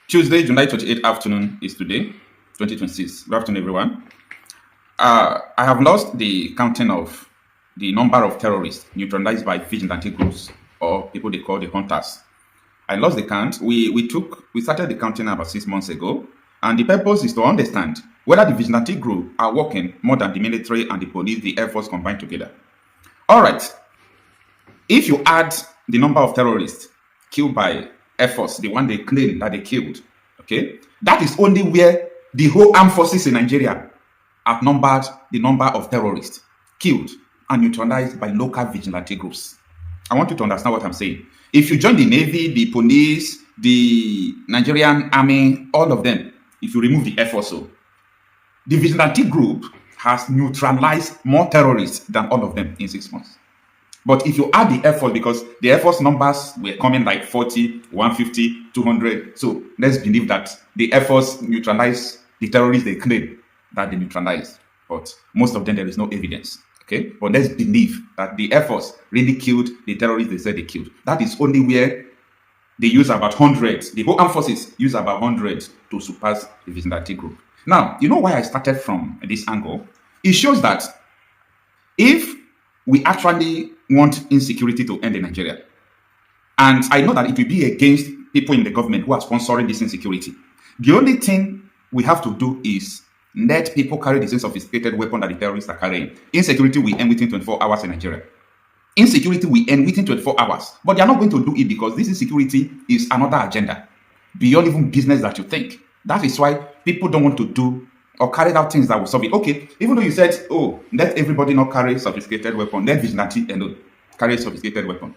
Tuesday, July 28th afternoon is today, 2026. Good afternoon, everyone. I have lost the counting of the number of terrorists neutralized by vigilante groups or people they call the hunters. I lost the count. We started the counting about 6 months ago, and the purpose is to understand whether the vigilante group are working more than the military and the police, the air force combined together. All right. If you add the number of terrorists killed by Air Force, the one they claim that they killed, okay, that is only where the whole armed forces in Nigeria outnumbered the number of terrorists killed and neutralized by local vigilante groups. I want you to understand what I'm saying. If you join the Navy, the police, the Nigerian army, all of them, if you remove the Air Force, so the vigilante group has neutralized more terrorists than all of them in 6 months. But if you add the Air Force, because the Air Force numbers were coming like 40, 150, 200. So let's believe that the Air Force neutralized the terrorists they claim that they neutralized. But most of them, there is no evidence. Okay? But let's believe that the Air Force really killed the terrorists they said they killed. That is only where they use about hundreds. The whole armed forces use about hundreds to surpass the vigilante group. Now, you know why I started from this angle? It shows that if we actually want insecurity to end in Nigeria, and I know that it will be against people in the government who are sponsoring this insecurity, the only thing we have to do is let people carry the same sophisticated weapon that the terrorists are carrying. Insecurity will end within 24 hours in Nigeria. Insecurity will end within 24 hours. But they are not going to do it because this insecurity is another agenda beyond even business that you think. That is why people don't want to do or carry out things that will solve it. Okay, even though you said, oh, let everybody not carry sophisticated weapon, let vigilante alone carry sophisticated weapon,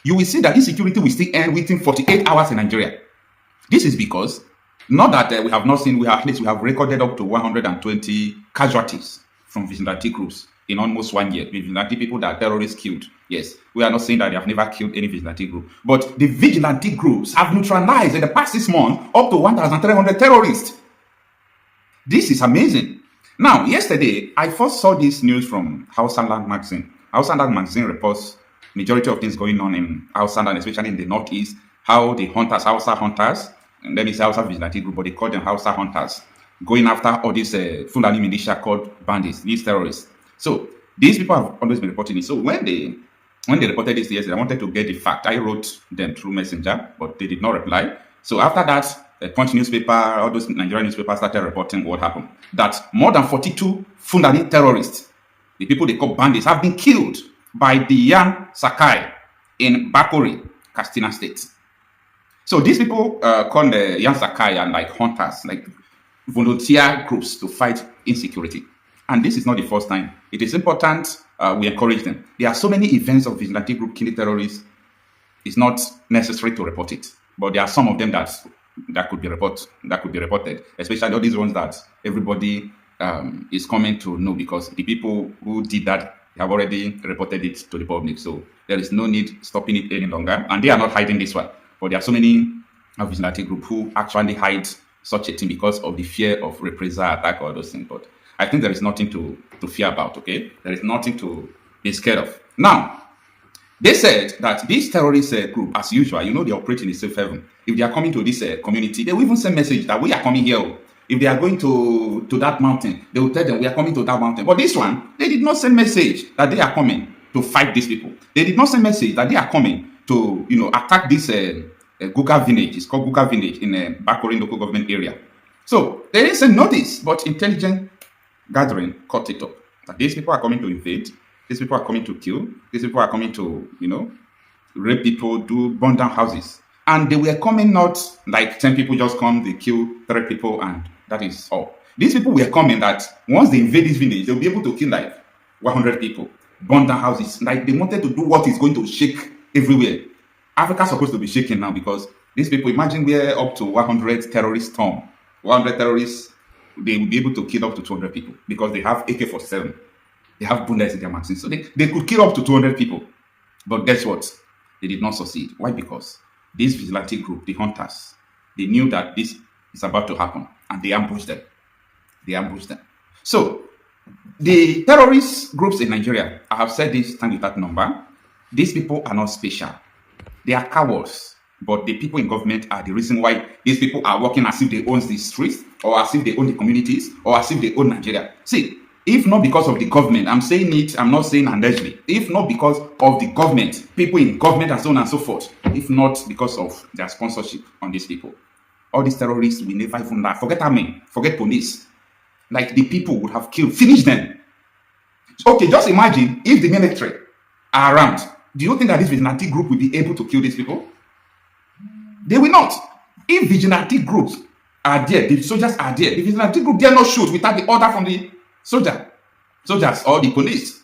you will see that insecurity will still end within 48 hours in Nigeria. This is because, not that we have not seen, we have recorded up to 120 casualties from vigilante groups in almost 1 year. Vigilante people that terrorists killed. Yes, we are not saying that they have never killed any vigilante group, but the vigilante groups have neutralized in the past 6 months up to 1,300 terrorists. This is amazing. Now, yesterday, I first saw this news from Hausa Land magazine. Hausa Land magazine reports majority of things going on in Hausa Land, especially in the northeast, how the hunters, Hausa hunters, and let me say Hausa vigilante group, but they call them Hausa hunters, going after all these Fulàni militia called bandits, these terrorists. So these people have always been reporting it. So when they reported this yesterday, I wanted to get the fact. I wrote them through Messenger, but they did not reply. So after that, Punch newspaper, all those Nigerian newspapers started reporting what happened. That more than 42 Fulani terrorists, the people they call bandits, have been killed by the Yan Sakai in Bakori, Katsina State. So these people call the Yan Sakai and like hunters, like volunteer groups to fight insecurity. And this is not the first time. It is important we encourage them. There are so many events of vigilante group killing terrorists. It's not necessary to report it, but there are some of them that could be reported, especially all these ones that everybody is coming to know, because the people who did that have already reported it to the public. So there is no need stopping it any longer, and they are not hiding this one. But there are so many vigilante group who actually hide such a thing because of the fear of reprisal attack or those things. But I think there is nothing to fear about. Okay, there is nothing to be scared of. Now, they said that this terrorist group, as usual, they operate in a safe haven. If they are coming to this community, they will even send message that we are coming here. If they are going to that mountain, they will tell them we are coming to that mountain. But this one, they did not send message that they are coming to fight these people. They did not send message that they are coming to, attack this Guga village. It's called Guga village in Bakori local government area. So they didn't send notice, but intelligent gathering caught it up that these people are coming to invade. These people are coming to kill. These people are coming to, rape people, burn down houses. And they were coming not like 10 people just come, they kill 3 people, and that is all. These people were coming that once they invade this village, they'll be able to kill like 100 people, burn down houses. Like they wanted to do what is going to shake everywhere. Africa's supposed to be shaking now because these people, imagine we're up to 100 terrorists storm. 100 terrorists, they will be able to kill up to 200 people because they have AK-47. They have bullets in their magazines. So they could kill up to 200 people. But guess what? They did not succeed. Why? Because this vigilante group, the hunters, they knew that this is about to happen. And they ambushed them. So, the terrorist groups in Nigeria, I have said this time with that number, these people are not special. They are cowards. but the people in government are the reason why these people are working as if they own the streets, or as if they own the communities, or as if they own Nigeria. See, if not because of the government, I'm saying it, I'm not saying allegedly, if not because of the government, people in government and so on and so forth, if not because of their sponsorship on these people, all these terrorists will never even laugh. Forget army, forget police. Like, the people would have killed, finished them. Okay, just imagine if the military are around. Do you think that this vigilante group will be able to kill these people? They will not. If vigilante groups are there, the soldiers are there, the vigilante group dare not shoot without the order from the soldiers or the police.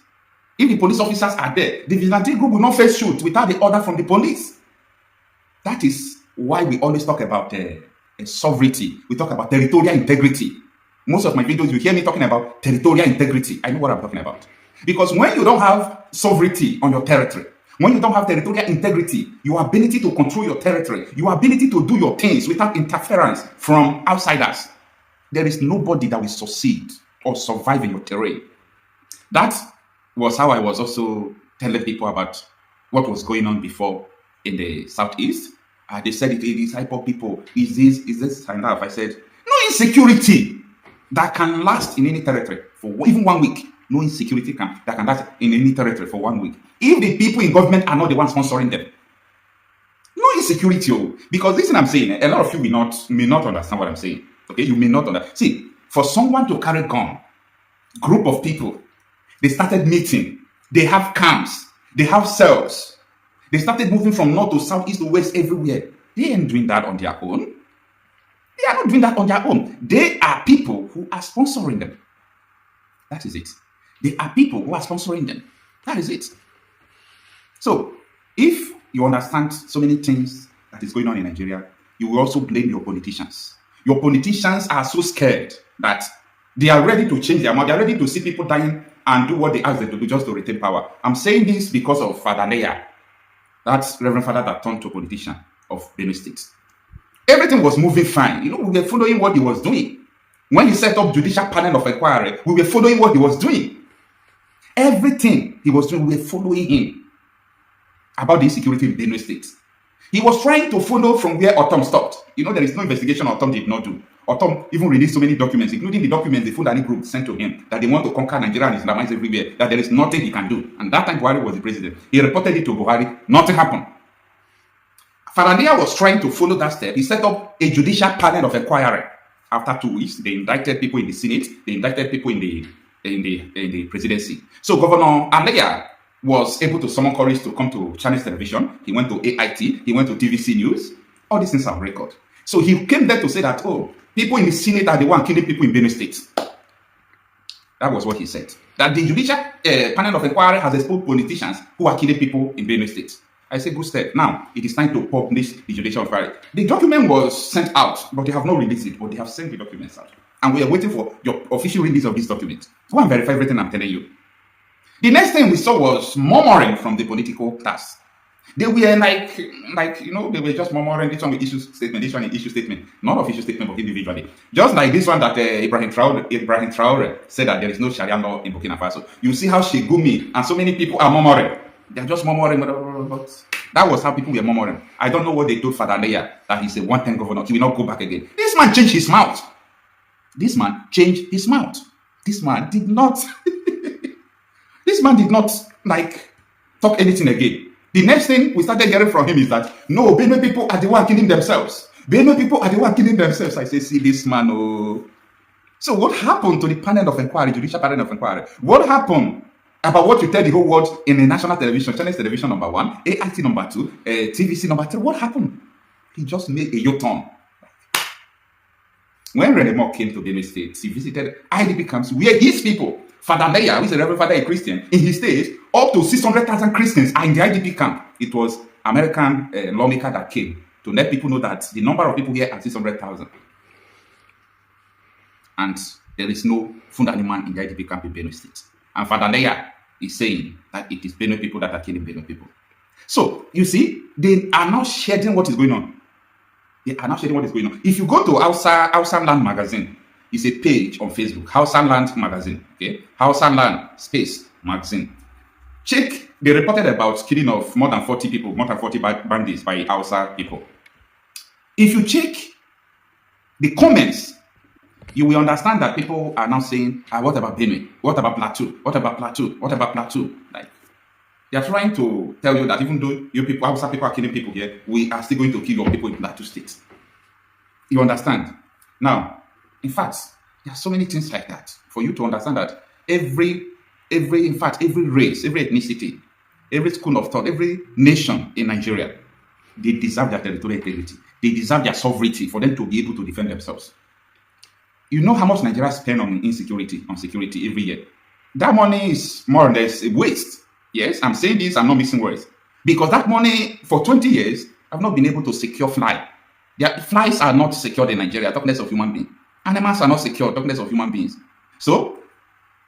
If the police officers are there, the vigilante group will not first shoot without the order from the police. That is why we always talk about sovereignty. We talk about territorial integrity. Most of my videos, you hear me talking about territorial integrity. I know what I'm talking about. Because when you don't have sovereignty on your territory, when you don't have territorial integrity, your ability to control your territory, your ability to do your things without interference from outsiders, there is nobody that will succeed or survive in your terrain. That was how I was also telling people about what was going on before in the southeast. They said it is hyper people. Is this enough? I said, no insecurity that can last in any territory for even 1 week. No insecurity that can last in any territory for 1 week. If the people in government are not the ones sponsoring them. No insecurity. Because this thing I'm saying, a lot of you may not understand what I'm saying. Okay, you may not understand. See, for someone to carry gun, group of people, they started meeting. They have camps. They have cells. They started moving from north to south, east to west, everywhere. They ain't doing that on their own. They are not doing that on their own. They are people who are sponsoring them. That is it. They are people who are sponsoring them. That is it. So, if you understand so many things that is going on in Nigeria, you will also blame your politicians. Your politicians are so scared that they are ready to change their mind. They are ready to see people dying and do what they ask them to do just to retain power. I'm saying this because of Father Leia. That's Reverend Father that turned to politician of Benue State. Everything was moving fine. We were following what he was doing. When he set up judicial panel of inquiry, we were following what he was doing. Everything he was doing, we were following him about the insecurity in Benue State. He was trying to follow from where Otom stopped. There is no investigation Otom did not do. Otom even released so many documents, including the documents the Fulani group sent to him, that they want to conquer Nigeria and Islamize everywhere, that there is nothing he can do. And that time Buhari was the president. He reported it to Buhari. Nothing happened. Faradia was trying to follow that step. He set up a judicial panel of inquiry. After 2 weeks, they indicted people in the Senate. They indicted people in the presidency. So Governor Aleya was able to summon courage to come to Chinese television. He went to AIT. He went to TVC News. All these things are on record. So he came there to say that, people in the Senate are the one killing people in Benue State. That was what he said. That the judicial panel of inquiry has exposed politicians who are killing people in Benue State. I say, good step. Now, it is time to publish the judicial inquiry. The document was sent out, but they have not released it, but they have sent the documents out. And we are waiting for your official release of this document. Go and verify everything I'm telling you. The next thing we saw was murmuring from the political class. They were like, they were just murmuring. This one with issue statement, this one in issue statement. Not official statement, but individually. Just like this one that Ibrahim Traore said that there is no Sharia law in Burkina Faso. You see how Shegumi and so many people are murmuring. They're just murmuring. But that was how people were murmuring. I don't know what they told Father Leia, that he's a one-time governor. He will not go back again. This man changed his mouth. This man changed his mouth. This man did not talk anything again. The next thing we started hearing from him is that, no, Benue people are the one killing themselves. Benue people are the one killing themselves. I say, see this man, oh. So what happened to the panel of inquiry, judicial panel of inquiry? What happened about what you tell the whole world in the national television, Chinese television number 1, AIT number 2, TVC number 3? What happened? He just made a U-turn. When Renemo came to Benue State, he visited IDP camps where his people, Father Leia, who is a Reverend Father, a Christian, in his state, up to 600,000 Christians are in the IDP camp. It was American lawmaker that came to let people know that the number of people here are 600,000. And there is no Fulani man in the IDP camp in Benue State. And Father Leia is saying that it is Benue people that are killing Benue people. So, you see, they are now shedding what is going on. They are now sharing what is going on. If you go to Hausa Land Magazine, it's a page on Facebook, Hausa Land Magazine, okay? Hausa Land Space Magazine. Check They reported about killing of more than 40 people, more than 40 bandits by Hausa people. If you check the comments, you will understand that people are now saying, what about Benue? What about Plateau? What about Plateau? What about Plateau? Like, they are trying to tell you that even though you people, Hausa people are killing people here, we are still going to kill your people in Plateau State. You understand? Now, in fact, there are so many things like that for you to understand that every race, every ethnicity, every school of thought, every nation in Nigeria, they deserve their territorial integrity. They deserve their sovereignty for them to be able to defend themselves. You know how much Nigeria spends on insecurity, on security every year. That money is more or less a waste. Yes, I'm saying this, I'm not mixing words. Because that money, for 20 years, I've not been able to secure fly. Flies are not secured in Nigeria, talk less of human beings. Animals are not secured, talk less of human beings. So,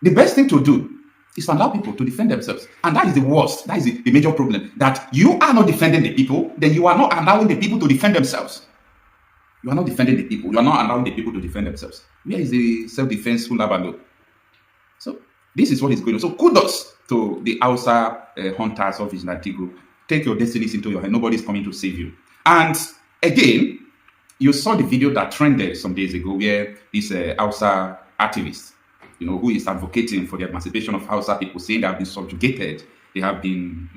the best thing to do is to allow people to defend themselves. And that is the worst, that is the major problem. That you are not defending the people, then you are not allowing the people to defend themselves. You are not defending the people, you are not allowing the people to defend themselves. Where is the self-defense Fulani? So, this is what is going on. So, kudos to the Hausa hunters of Vigilante group. Take your destinies into your hand. Nobody is coming to save you. And again, you saw the video that trended some days ago where this Hausa activist, who is advocating for the emancipation of Hausa people, saying they have been subjugated, they have been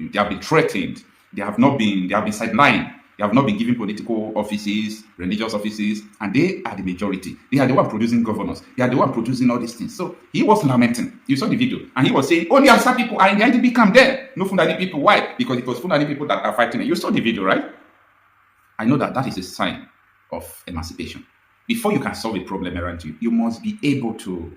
threatened, they have been sidelined, they have not been given political offices, religious offices, and they are the majority. They are the one producing governors. They are the one producing all these things. So he was lamenting. You saw the video, and he was saying, only Hausa people are in the IDP camp there. No Fulani people. Why? Because it was Fulani people that are fighting. You saw the video, right? I know that is a sign of emancipation. Before you can solve a problem around you, you must be able to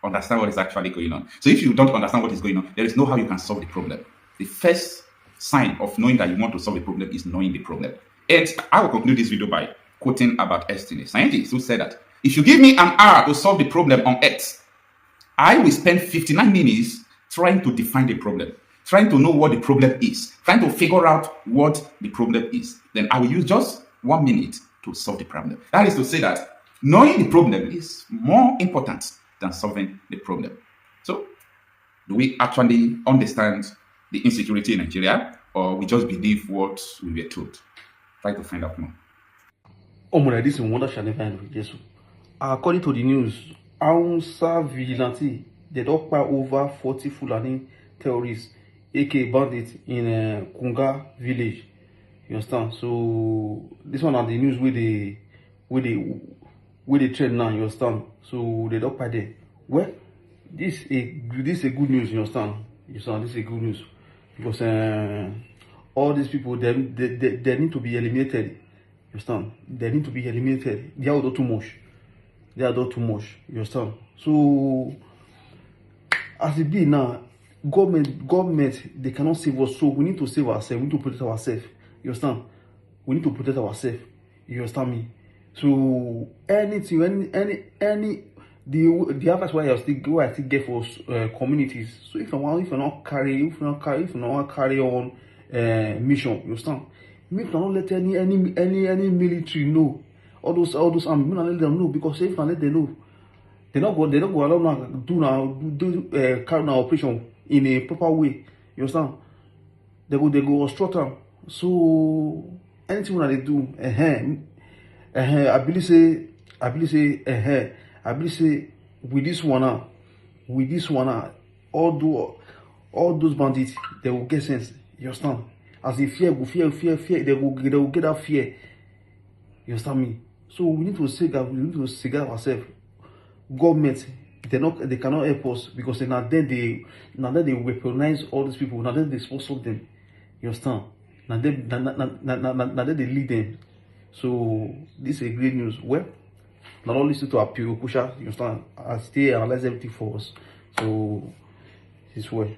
understand what is actually going on. So if you don't understand what is going on, there is no how you can solve the problem. The first sign of knowing that you want to solve a problem is knowing the problem. And I will conclude this video by quoting Albert Einstein, a scientist who said that if you give me an hour to solve the problem on Earth, I will spend 59 minutes trying to define the problem, trying to know what the problem is, trying to figure out what the problem is. Then I will use just 1 minute to solve the problem. That is to say that knowing the problem is more important than solving the problem. So, do we actually understand the insecurity in Nigeria, or we just believe what we were told? Try to find out more. This is wonder shall never end with Jesus. According to the news, Hausa Vigilantes, they occupy over 40 Fulani terrorists, aka bandits, in Guga village. You understand? So this one are the news where they trend now. You understand? So they occupy there. Well, this is a good news. You understand? This is a good news because all these people they need to be eliminated. You understand? They need to be eliminated. They are too much. You understand? So as it be now, government they cannot save us. So we need to save ourselves. We need to protect ourselves. You understand? We need to protect ourselves. You understand me? So anything, the advice why I still get for communities. So if you not carry on mission, you understand? Me cannot let any military know. All those army, me not let them know, because if I let them know, they don't go allow carry now operation in a proper way. You understand? They go obstruct them. So anything that they do, I believe say with this one all those bandits they will get sense. You understand? As the fear, they will get that fear. You understand me? So we need to save ourselves. Government they cannot help us, because now then they weaponize all these people. Now then they sponsor them. You understand? Now then they lead them. So this is a great news. Well, not only listen to our people pusher, you understand? I stay analyze everything for us. So this way.